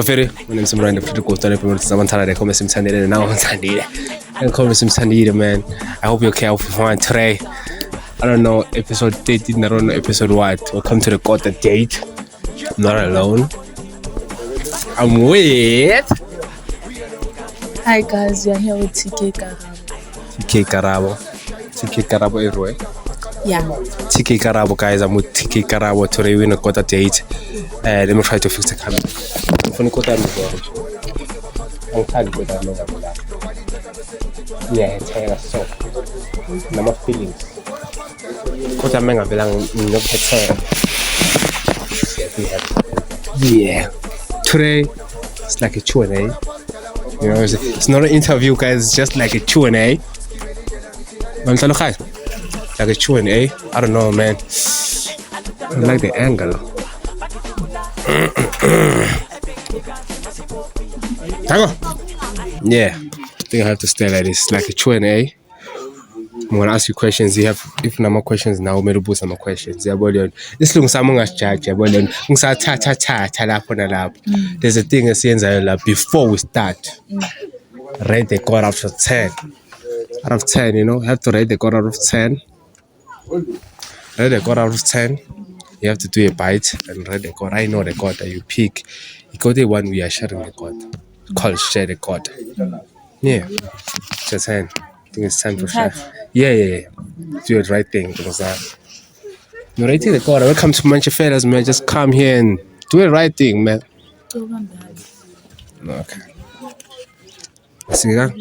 My name is Miranda Pretty Cool. They call me Simtandile. Now I'm Tandile. They call me Simtandile, man. I hope you're okay. I hope you're fine today. I don't know, episode 13. I don't know episode what. Welcome to the quarter date. I'm not alone. I'm with. Hi guys, we are here with TK Karabo. TK Karabo everywhere. Yeah. TK Karabo, guys. I'm with TK Karabo. Today we're in a quarter date. Let me try to fix the camera. I'm going yeah, it's kind of so. Number feelings. Yeah. Today it's like a Q&A. You know, it's not an interview, guys. It's just like a Q&A. Like a Q&A. I don't know, man. I don't like the angle. Yeah, I think I have to stay like this. It's like a Q&A. I'm gonna ask you questions. You have if more questions now, maybe boost some questions. Yeah, but this looks someone as judge. Yeah, but there's a thing that before we start, rate the code out of 10. Out of 10, you know, you have to rate the code out of 10. Rate the code out of 10. You have to do a bite and rate the code. I know the code that you pick. You go the one we are sharing the code. Called share the code. Yeah, just 10. I think it's time for share. Yeah. Do the right thing. You're rating the code. Welcome to Manchester Fellas, man. Just come here and do the right thing, man. Okay. See that?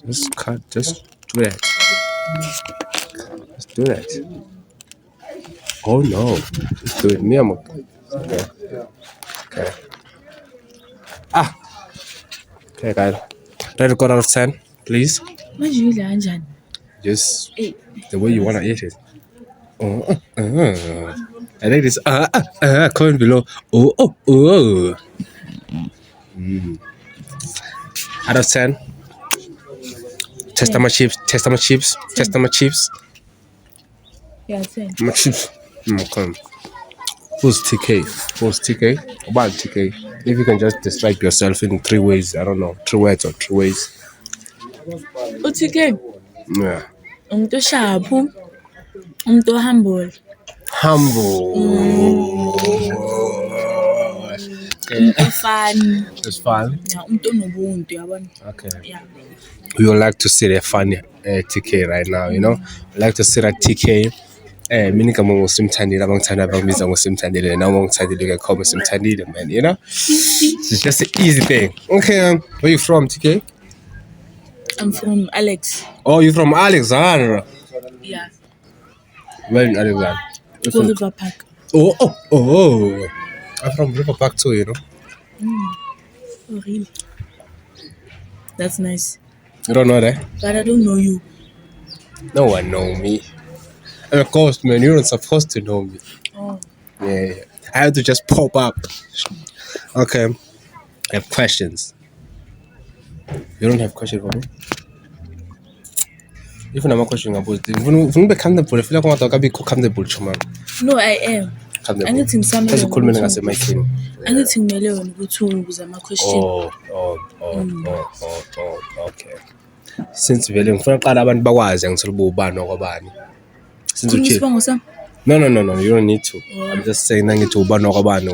Just do that. Just do that. Oh no. Just do it. Me, I'm okay. Okay, guys. Rate the code out of 10, please. Just the way you want to eat it. I like this. Comment below. Out of 10. Test my chips. Yeah, 10. My chips. Okay. Who's TK? About TK. If you can just describe yourself in 3 ways. I don't know. 3 words or 3 ways. TK. Yeah. Sharp. Humble. Fun. It's fun. Yeah, Okay. Yeah. We would like to see the funny TK right now, you know. We like to see that TK. Meaning I'm Simtandile, I'm Simtandile, now I'm Simtandile, call me Simtandile, man, you know. It's just an easy thing. Okay, where you from, TK? I'm from Alex. Oh, you're from Alexandra. Yeah. Where in Alexandra? Go River Park. Oh. I'm from River Park too, you know. Oh, really? That's nice. You don't know that? But I don't know you. No one know me. And of course, man, you're not supposed to know me. Oh. Yeah. I have to just pop up. Okay. I have questions. You don't have questions for me? If I'm a question about it, when be comfortable, I feel like I want to be comfortable, man. No, I am. Anything something. Because you call me as a mic. Anything million go to was my question. Okay. Since vele ngifuna uqala abantu bakwazi ngithole ubani okwabani. Since uchi. No, you don't need to. I'm just saying nangithi ubani okwabani.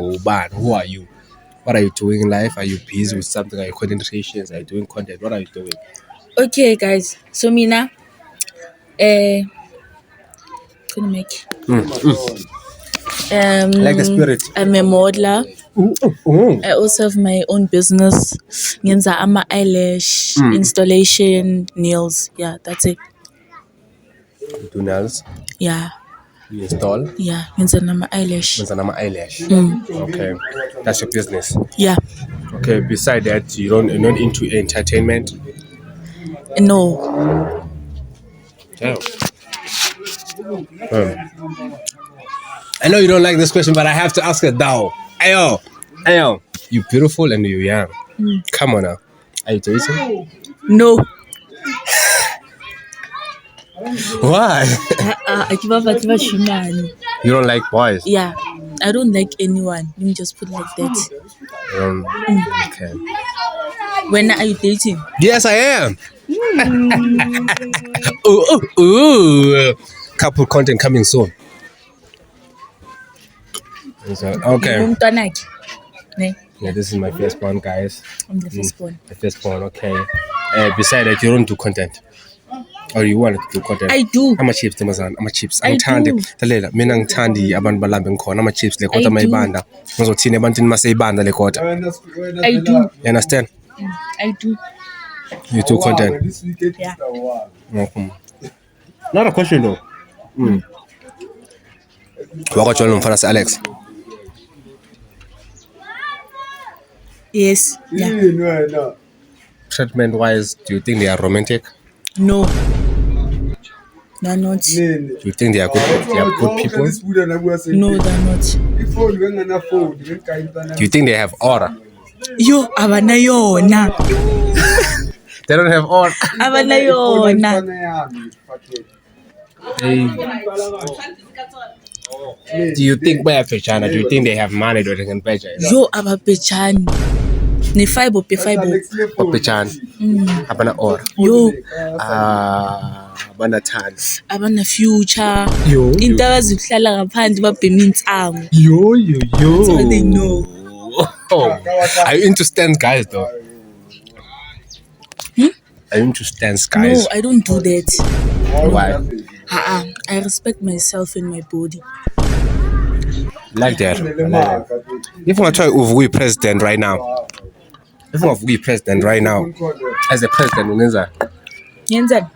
Who are you? What are you doing in life? Are you busy with something? Are you content creations? Are you doing content? What are you doing? Okay, guys. So Mina, couldn't make. Like the spirit. I'm a modeler. I also have my own business. I'm an eyelash installation, nails. Yeah, that's it. You do nails? Yeah. You install? Yeah, I'm an eyelash. Okay, that's your business. Yeah. Okay. Beside that, you're not into entertainment. No. Damn. I know you don't like this question, but I have to ask it now. Ayo, you beautiful and you young. Come on now. Are you dating? No. Why? You don't like boys? Yeah. I don't like anyone. Let me just put it like that. Okay. When are you dating? Yes, I am. Ooh. Couple content coming soon. Okay. Umntwanakhe. Ne? Yeah, this is my firstborn, guys. I'm the firstborn. The firstborn, okay. Besides that, you don't do content. Or you want to do content? I do. Ama-chips temazana, ama-chips. I Angithandi. do. Lalela, mina ngithandi abantu balambe ngikhona ama-chips le kodwa I do. mayibanda. Ngizothina ebantwini maseyibanda le kodwa. I do. You understand? I do. You do content. Yeah. Not a question though. Wakatshela nomfana se-Alex. Yes. Yeah. Treatment wise, do you think they are romantic? No. They're not. Do you think they are good people? No, they're not. Do you think they have aura? Yo, abana yona. They don't have aura. Abana yona. Do you think bayabhejana? Do you think they have money that they can bheja? Yo, ababhejani. Ni fiber pe fiber. Babhejana. Abana aura. Yo, Abana thanda. abana future. Yo. Into abazihlala ngaphandle babhema insango. Yo. That's all they know. Oh. Are you into stance guys though? Are you into stance guys? No, I don't do that. Why? I respect myself and my body. Like that. If I try to be president right now, as a president, unenza. Yenzani?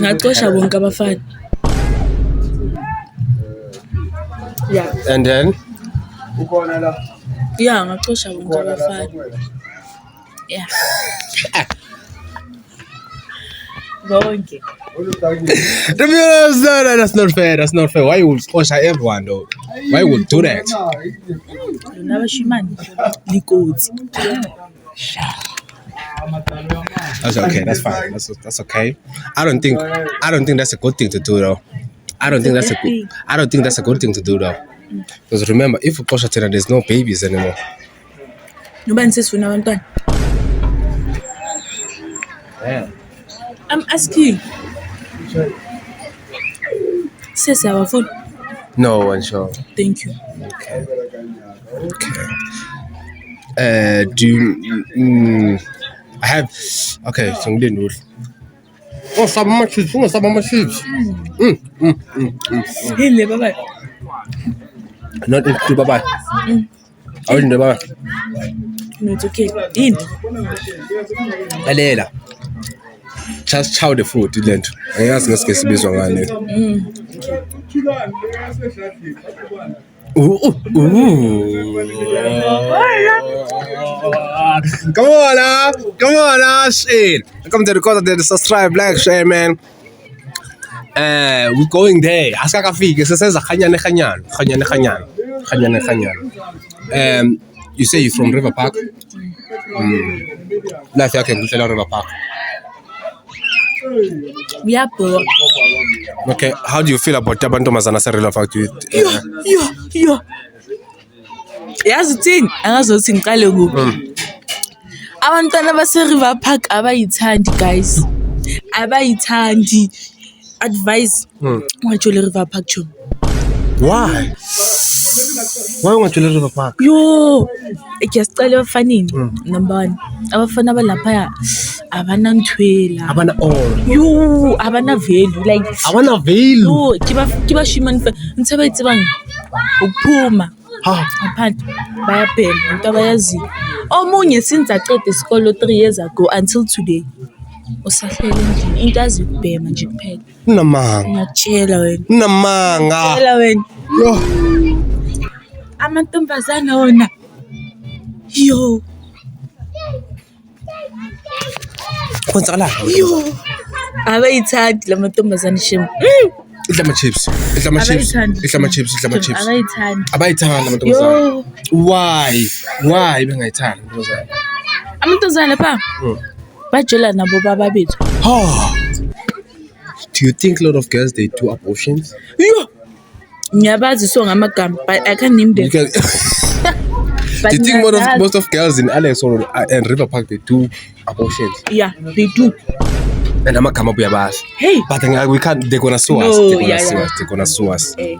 Ngaqosha bonke abafana. Yeah. And then Yeah, ngaqosha bonke abafana. Yeah. Bonke. that's not fair. That's not fair. Why you would squash everyone though? Why you would do that? Nabashimani. Likoti. That's okay. That's fine. That's okay. I don't think that's a good thing to do though. I don't think that's a good thing to do though. Because remember, if you push it, there's no babies anymore. Nobani sesifuna abantwana. Yeah. I'm asking. Sesi abafuna. No one sure. Thank you. Okay. Do you? I have. Okay. So we didn't do it. Oh, some of my chips. Hele baba. Not into bye. I wouldn't do bye. No, it's okay. In. Alela. Just chow the food, didn't you? I asked Miss Kesibizwa ngane. Come on, shit. Come to the content, subscribe, like, share, man. We're going there. Askakafiki, says khanyane. You say you're from River Park? Life yake ngihlela River Park. Yeah, bro. Okay, how do you feel about abantomazana se-River Park? Yo. Yazi uthini? Angazothi ngiqale kuphi. Abantwana base-River Park abayithandi guys. Abayithandi. Advice. Ungajole River Park John. Why ungajole River Park? Yo, ekuyasicela abafanini. Number 1. Abafana balapha abananthwela. Abana all. Yo, abana value like Abana value. yo, kiba shimani fa ntse ba itsebang ukuphuma. Ngaphandle bayabhema into abayazi. Omunye since aqeda isikolo 3 years ago until today. Usahlele endlini into azikubhema nje kuphela. Unamanga. Ngiyatshela wena. Unamanga. Tshela wena. Yo. Amantombazana wona. Yo. Kwenzakala. Yo. Abayithandi lamantombazana shem. Idla ama-chips. Abayithandi. Abayithandi amantombazana. Yo. Why bengayithandi amantombazana? Amantombazana pha. Bajola nabo baba bethu. Do you think a lot of girls they do abortions? Yo. Ngiyabazi so ngamagama, but I can't name them. You can. But Do you think ngiyazazi. most of girls in Alex or and River Park they do abortions? Yeah, they do. And I'm come up with a Hey. But we can't. They're gonna sue us. No, They're gonna yeah, sue yeah. us. They're gonna sue us. Eh.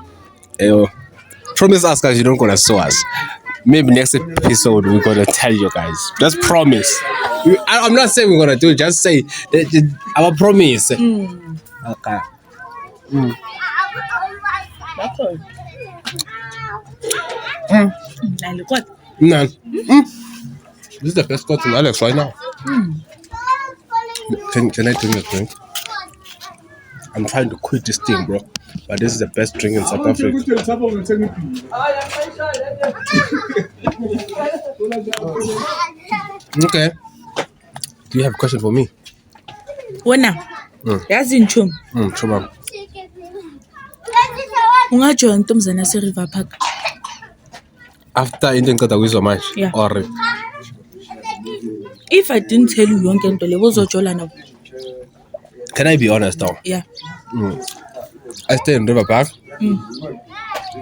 Promise us guys, you don't gonna sue us. Maybe next episode we're gonna tell you guys. Just promise. I'm not saying we're gonna do it. Just say our promise. Okay. That's all. Now look what? No. This is the best spot in Alex right now. Can I drink a drink? I'm trying to quit this thing, bro. But this is the best drink in South Africa. Okay. Do you have a question for me? Wena. Yazi nchum. Come on. Ungajoin intombazana yase-River Park. After into ngiceda kuyizwa manje Yeah. or If I didn't tell you yonke into le bozojola nabo. can I be honest though? Yeah. I stay in River Park.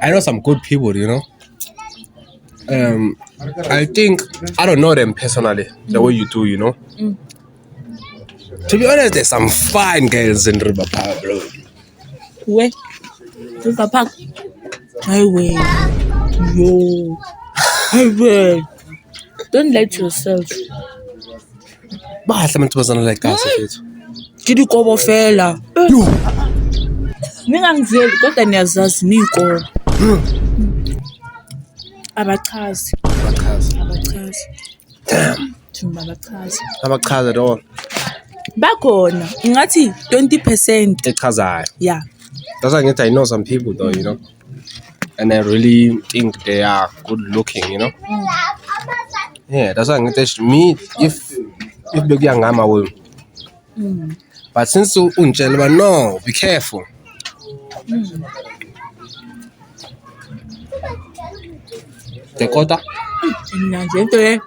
I know some good people, you know. I think I don't know them personally the way you do, you know. To be honest, there's some fine girls in River Park, bro. Where? River Park. Highway. Yo. Highway. Don't lie to yourself. Bahle amantombazana like us, mfethu. Ke dikobo fela. Ningangizeli kodwa niyazazi niyikobo. Abachazi. Thuma abachazi. Abachaza at all. Bakhona. Ngathi 20%. Echazayo. Yeah. That's why I know some people though, you know. And I really think they are good looking, you know. Yeah, that's why me if bekuyangami I will. But since unjela no, be careful. The quarter. Mnanje into le.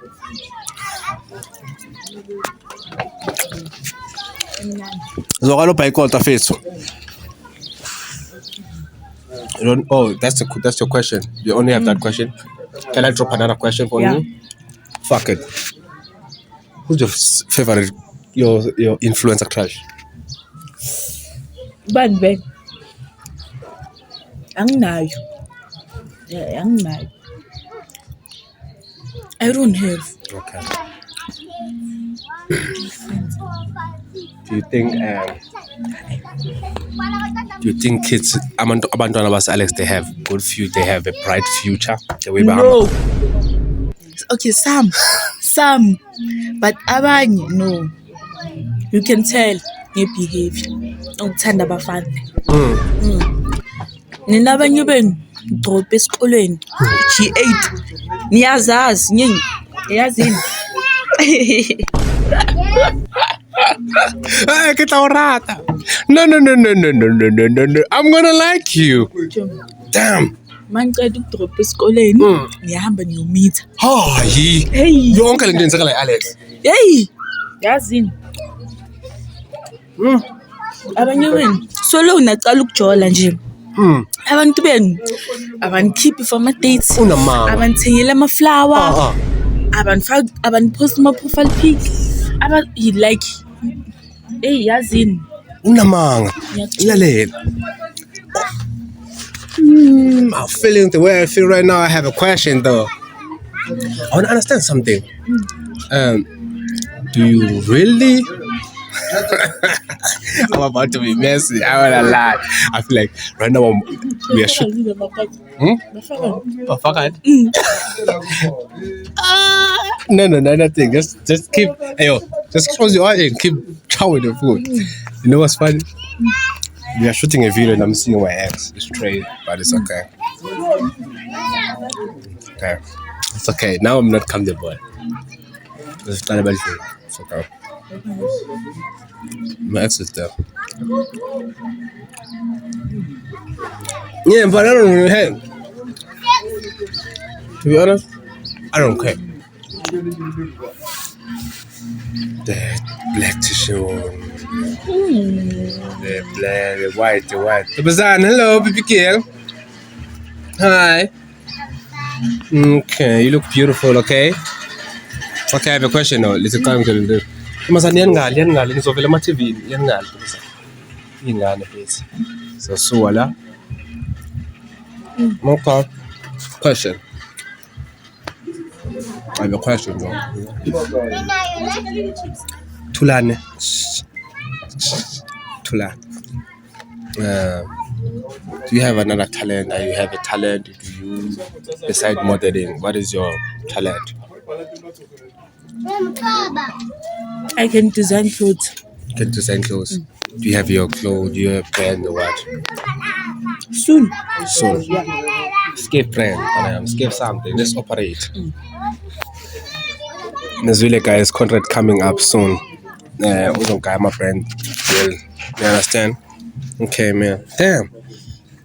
Zokalo bhayikota fethu. Oh, that's your question. You only have that question. Can I drop another question for you? Fuck it. Who's your favorite your influencer crush? Bani be? Anginayo. Yeah, anginayo. I don't have. Okay. Do you think kids abantwana bas Alex they have good future, they have a bright future the way No. Okay, some. But abanye no. You can tell ngebehavior. Ukuthanda abafana. Nina abanye benu drop esikolweni G8. Niyazazi nyinyi. Yazini. Hey, get rata. No. I'm gonna like you. Damn. Manceda ukudrop esikoleni. Niyahamba niyomitha. Hayi. Hey. Yonke lento yenzeka la Alex. Hey. Yazini. Abanye benu solo unacala ukujola nje. Abantu benu abankhiphi for ama dates. Unamama. Abanithengela ama flower. Abanpost ama profile pics. You like. Hey, yazini. Unamanga. Ilalela. I'm feeling the way I feel right now. I have a question though. I want to understand something. Do you really? I'm about to be messy. I wanna lie. I feel like right now we are shooting. No, nothing. Just keep. Just close your eyes and keep chowing the food. You know what's funny? We are shooting a video and I'm seeing my ex. It's straight, but it's okay. Okay, it's okay. Now I'm not comfortable. It's not about you. It's okay. My ex is there. Yeah, but I don't really have. To be honest, I don't care. The black tissue. The black, the white. The bazaar, hello, baby girl. Hi. Okay, you look beautiful, okay? Okay, I have a question now. Let's come to the. Masani yan ngali ngizovela ma TV yan ngali bese. Ingane bese. So wala. Okay. Question. I have a question though. Tulane. Tulane. Do you have another talent? Are you have a talent? Do you, beside modeling, what is your talent? I can design clothes. You can design clothes. Do you have your clothes? Do you have brand or what? Soon. So, skip brand, skip something. Let's operate. Nazule guys, contract coming up soon. Guy, my brand deal. You understand? Okay, man. Damn.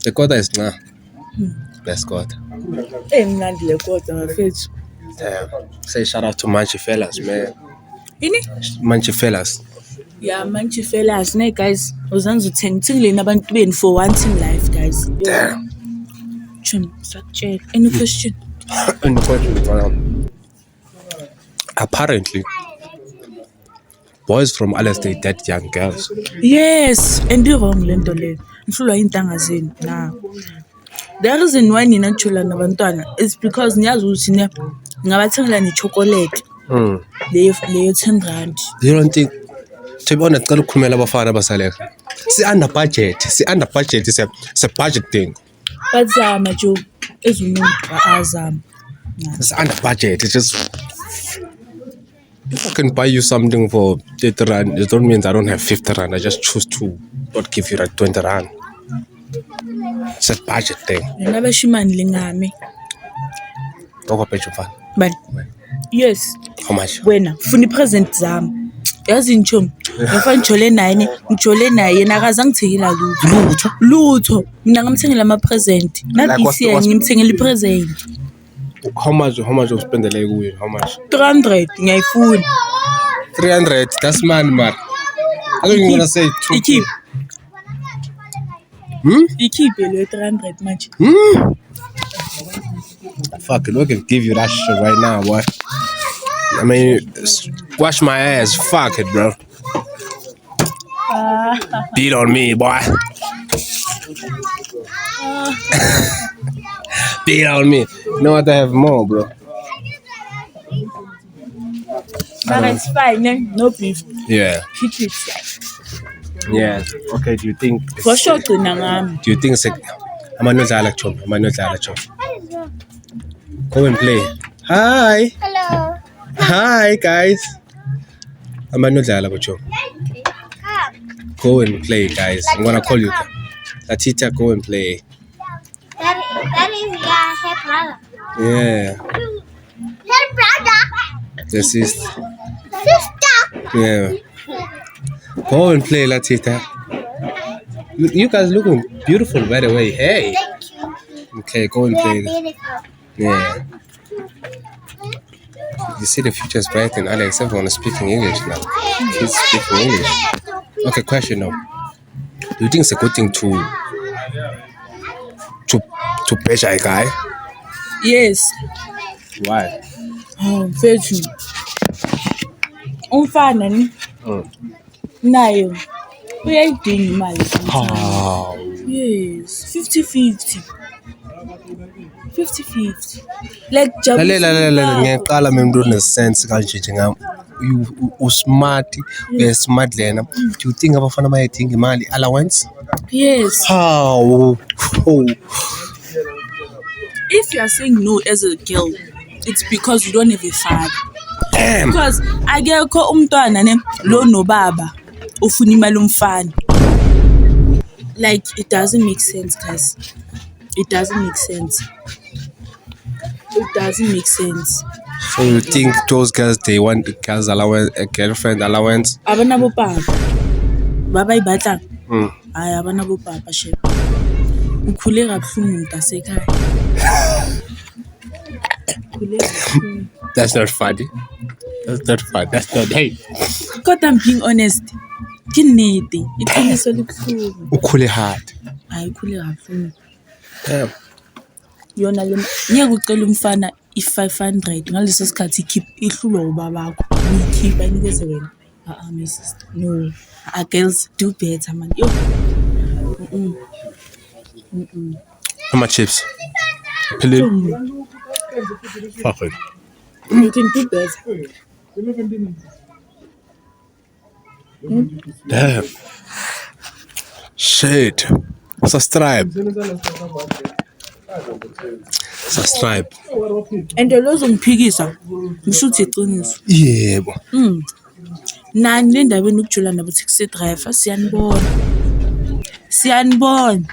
The quarter is now. Best quarter. Mnandi le kodwa mfethu. Damn. Say shout out to Manchi Fellas, man. Ini? Manchi Fellas. Yeah, manchi fellas, ne guys. Uzanza uthengile nabantu beni for once in life, guys. Damn. Chum, sakutshela. Any question? And the question, apparently, boys from other state date young girls. Yes, and the wrong lento le. Mhlulwa intanga zenu. Nah. The reason why nina chula nabantwana is because niyazi ukuthi ne ngabathengela ne chocolate. Leyo 10 rand. You don't think, to be honest, cala ukukhulumela abafana abasaleka. Si-under budget, it's a budget thing. Bazama jo ezumuntu azama. It's under budget. It's just, if I can buy you something for 30 rand, it don't mean I don't have 50 rand. I just choose to not give you like 20 rand. It's a budget thing. Yena bashimani lingami. Don't pay your fund. But yes. How much? Wena funi present zami. Yazi nchom. Ngifana ngijole naye, ngijole naye yena akazangithengela lutho. Mina ngamthengela ama present. Nabisi yena ngimthengela i present. How much you spend the leg with? How much? 300 ngiyayifuna. 300. That's money, man. I don't even want to say 2. Ikhiphe le 300 manje. Fuck it, we can give you that shit right now, boy. I mean, wash my ass. Fuck it, bro. Beat on me, boy. Beat on me. You know what? I have more, bro. But it's fine, eh? No beef. Yeah. Keep it. Yeah. Okay, do you think... For sure, ngami. Do you think it's like... I'm not like chop. Go and play. Hi. Hello. Hi, guys. I'm not like chop. Go and play, guys. I'm gonna call you. Latita, go and play. That is her brother. Yeah. Her brother. The sister. Sister. Yeah. Go and play, Latita. You guys looking beautiful, by the way. Hey. Thank you. Okay, go and They are play. beautiful. Yeah. You see the future is bright in Alex. Everyone is speaking English now. Kids speaking English. Okay, question now. Do you think it's a good thing to pressure a guy? Yes. Why? Mfethu. Umfana ni nayo uyayidinga imali. Oh. Yes, 50-50. 50-50. Like Lalela ngiyaqala mina into nesense kanje nje u smart, we smart lena. Do you think abafana bayidinga imali allowance? Yes. How? Oh. If you are saying no as a girl, it's because you don't have a father. Damn. Because akekho umntwana ne lo nobaba ufuna imali umfana. Like it doesn't make sense, guys. It doesn't make sense. It doesn't make sense. So you think those girls they want a girl's allowance, a girlfriend allowance? Abana bo papa. Baba ibatla. Hayi abana bo papa she. Ukhule kabuhlungu mntasekhaya. That's not funny. That's not fun. That's not hey. Kodwa I'm being honest. Kinidi. Iqiniso libuhlungu. Ukhule hard. Hayi ukhule kabuhlungu. Damn. yona le ngeke ucela umfana i-500 ngaleso sikhathi ihlulwa ubabakho uyikhipha inikeze wena. My sister, no. Girls do better, man. Yo. How much chips? Pillow. Fuck it. You can do better. Damn. Shit. Subscribe. And the laws ongiphikisa ngisho uthi iqiniso. Yebo. Nani le ndaba enokujula nabo taxi driver siyanibona. Siyanibona.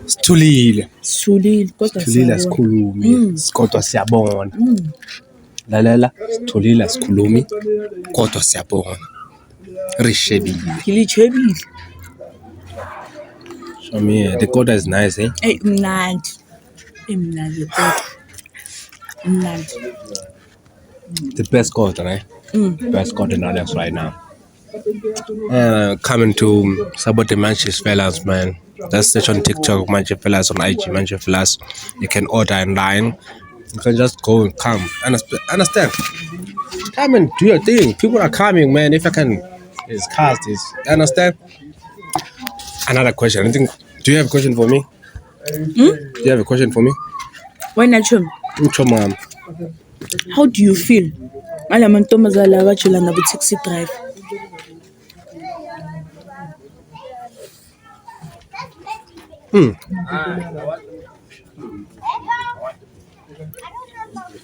Sithulile Kodwa asikhulumi kodwa siyabona. Lalela sithulile asikhulumi kodwa siyabona. Rishebile. Ngilichebile. Show me the coda is nice, eh? Hey, mnandi. Mnandi kodwa. Mnandi. The best coda, right? Best coda in Alex right now. Coming to support the Manchester Fellas, man. Just search on TikTok, Manchester Fellas, on IG, Manchester Fellas. You can order online. You can just go and come. Understand? Come and do your thing. People are coming, man. If I can, it's cast. Understand? Another question. Do you have a question for me? Do you have a question for me? Why not you? Mom. How do you feel? Ala mantombazana abajula nabo taxi driver.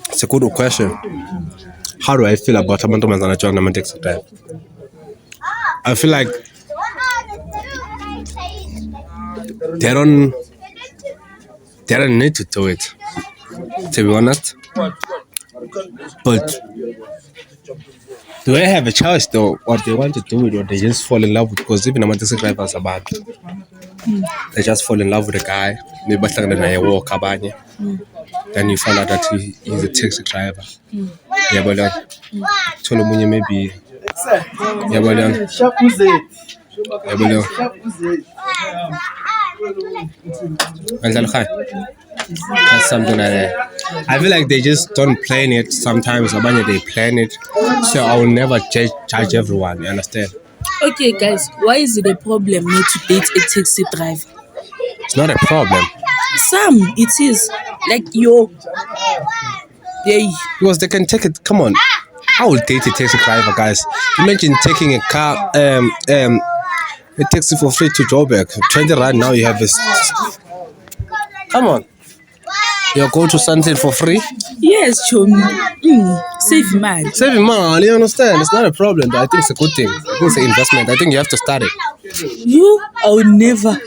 It's a good question. How do I feel about amantombazana ajula nama taxi driver? I feel like they don't need to do it, to be honest. But do they have a choice though, or they want to do it, or they just fall in love with? Because even a taxi drivers are bad. They just fall in love with a guy. Maybe walk abanye. Then you find out that he's a taxi driver. Yeah, but Tolomunye maybe. Yeah, that's something like that. I feel like they just don't plan it. Sometimes they plan it. So I will never judge everyone. You understand? Okay, guys, why is it a problem not to date a taxi driver? It's not a problem. Some, it is. Like, Because they can take it. Come on. I will date a taxi driver, guys. Imagine taking a car, a taxi for free to Joburg. 20 rand now you have this. Come on. You go to Sunset for free? Yes, Chomi. Save money. Saving money, you understand? It's not a problem. I think it's a good thing. I think it's an investment. I think you have to start it. I will never.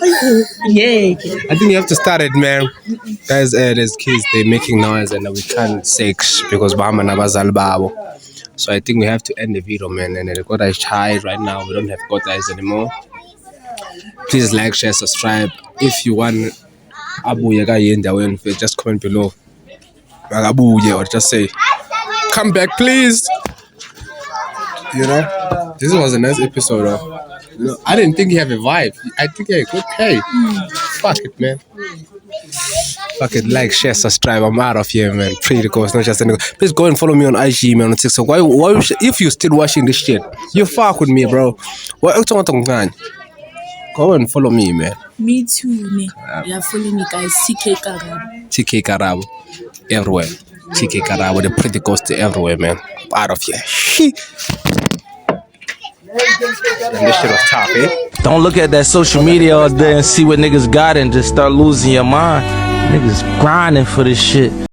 Yeah. I think you have to start it, man. Guys, there's kids, they're making noise and we can't say because Bahama Nabazal Babo. So I think we have to end the video, man. And the Koda is shy right now. We don't have Kodas anymore. Please like, share, subscribe. If you want Abu Yaga Yenda, just comment below. Abu or just say, come back, please. You know, this was a nice episode. You know, I didn't think you have a vibe. I think you're good. Hey, fuck it, man. Fuck it, like, share, subscribe. I'm out of here, man. Pray to go. It's not just anything. Please go and follow me on IG, man, on TikTok. Why if you're still watching this shit, you fuck with me, bro. Go and follow me, man. Me too, man. Yeah, follow me, guys. TK Karabo. TK Karabo. Everywhere. TK Karabo. The pretty ghost everywhere, man. Out of here. And this shit was tough, eh? Don't look at that social media all day and see what niggas got and just start losing your mind. Niggas grinding for this shit.